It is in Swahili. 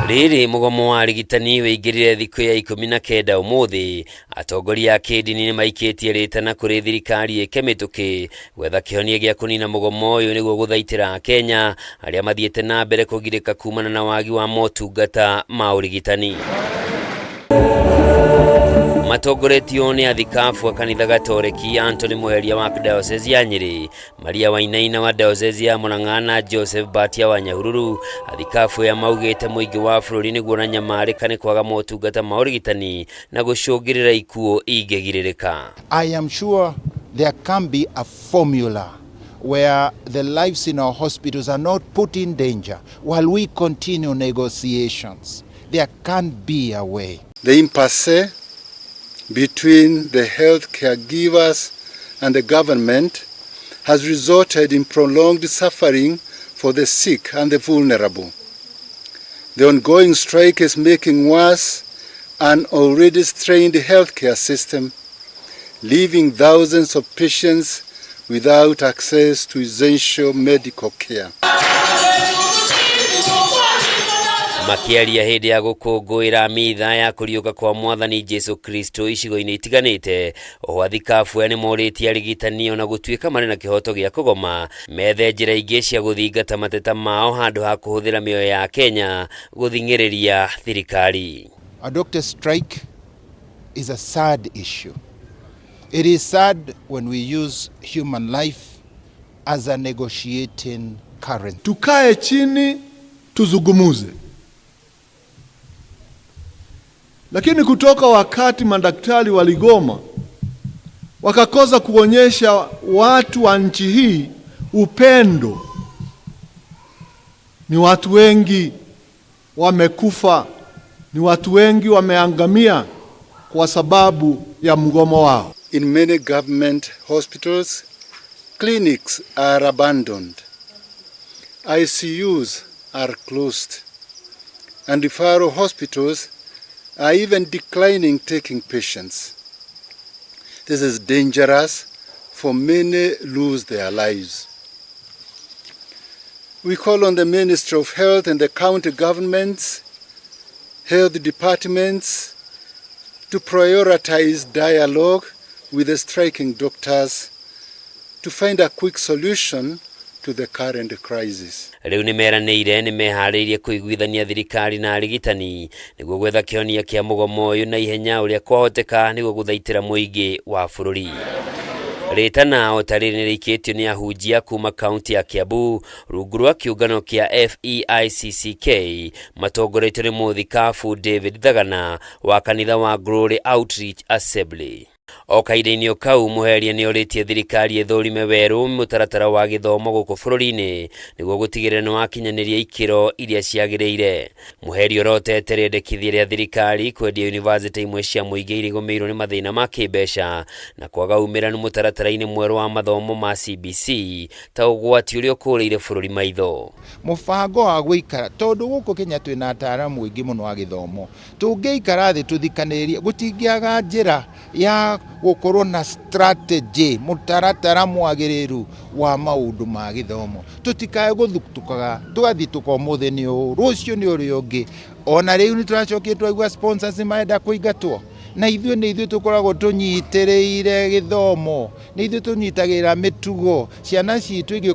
Riri mugomo wa arigitani wĩingĩrire thikũ ya 19 ũmũthĩ, atongoria a kĩndini nĩ maikĩtie rĩtana kũrĩ thirikari ĩke mĩtũkĩ gwetha kĩhonia gĩa kũnina mugomo ũyũ nĩguo gũthaitĩra AKENYA arĩa mathiĩte na mbere kũgirĩka kumana na wagi wa motungata ma ũrigitani. Matongoretio nĩ athikabu a kanitha GATOREKI Anthony Muheria wa diocese ya Nyeri, Maria Wainaina wa diocese ya Murang'a na Joseph Batia wa Nyahururu. Athikabu ya maugĩte mũingĩ wa bũrũri nĩguo na nyamarĩkane kwaga motungata ma ũrigitani na gũcũngĩrĩra ikuũ ingĩgirĩrĩka. I am sure there can be a formula where the lives in our hospitals are not put in danger while we continue negotiations. There can be a way. The impasse between the health caregivers and the government has resulted in prolonged suffering for the sick and the vulnerable. The ongoing strike is making worse an already strained healthcare system, leaving thousands of patients without access to essential medical care. MAKIARIA hĩndĩ ya gũkũngũĩra mitha ya kũriũka kwa Mwathani Yesu Kristo icigo-inĩ itiganĩte. Oho athikabu aya nĩ morĩtie arigitani ona gũtuĩka marĩ na kĩhoto gĩa kũgoma methe njĩra ingĩ cia gũthingata mateta mao handũ ha kũhũthĩra mĩoyo ya AKENYA gũthing'ĩrĩria thirikari. A doctor strike is a sad issue. It is sad when we use human life as a negotiating current. Tukae chini tuzungumuze. Lakini kutoka wakati madaktari waligoma wakakosa kuonyesha watu wa nchi hii upendo, ni watu wengi wamekufa, ni watu wengi wameangamia kwa sababu ya mgomo wao. In many government hospitals, clinics are abandoned, ICUs are closed, and referral hospitals are even declining taking patients. This is dangerous, for many lose their lives. We call on the Ministry of Health and the county governments, health departments to prioritize dialogue with the striking doctors to find a quick solution to the current crisis. Rĩu nĩ meranĩire nĩ meharĩirie kũiguithania thirikari na arigitani nĩguo gwetha kĩhonia kĩa mugomo ũyũ na ihenya ũrĩa kwahoteka nĩguo gũthaitĩra mũingĩ wa bũrũri. Rĩtana o tarĩ nĩ rĩikĩtio nĩ ahunjia kuma kaunti ya Kiambu rungu rwa kĩũngano kĩa FEICCK matongoretio nĩ mũthikabu David Thagana wa kanitha wa Glory Outreach Assembly. O kahinda-inĩ kau Muheria nĩ orĩtie thirikari ĩthũrime werũ mũtaratara wa gĩthomo gũkũ bũrũri-inĩ nĩguo gũtigĩrĩra nĩ wakinyanĩria ikĩro iria ciagĩrĩire. Muheria orotete rĩendekithia rĩa thirikari kwendia yunivasĩtĩ imwe cia mũingĩ irĩgũmĩirwo nĩ mathĩna ma kĩmbeca na kwaga umĩranu mũtaratara-inĩ mwerũ wa mathomo ma CBC ta ũgwati ũrĩa ũkũrĩire bũrũri maitho. Mũbango wa gũikara tondũ gũkũ Kenya twĩna ataaramu aingĩ mũno wa gĩthomo, tũngĩikara thĩ tũthikanĩrĩrie gũtingĩaga njĩra ya gũkorwo na strategy mũtaratara mwagĩrĩru wa maũndũ ma gĩthomo. Tũtikae gũthukũkaga tũgathiĩ tũkomũthĩ nĩ ũũ rũciũ nĩ ũrĩa ũngĩ. Ona rĩu nĩ tũracokio twaigua sponsors marenda kũingatwo, na ithuĩ tũkoragwo tũnyitĩrĩire gĩthomo, nĩ ithuĩ tũnyitagĩrĩra mĩtugo. Ciana citũ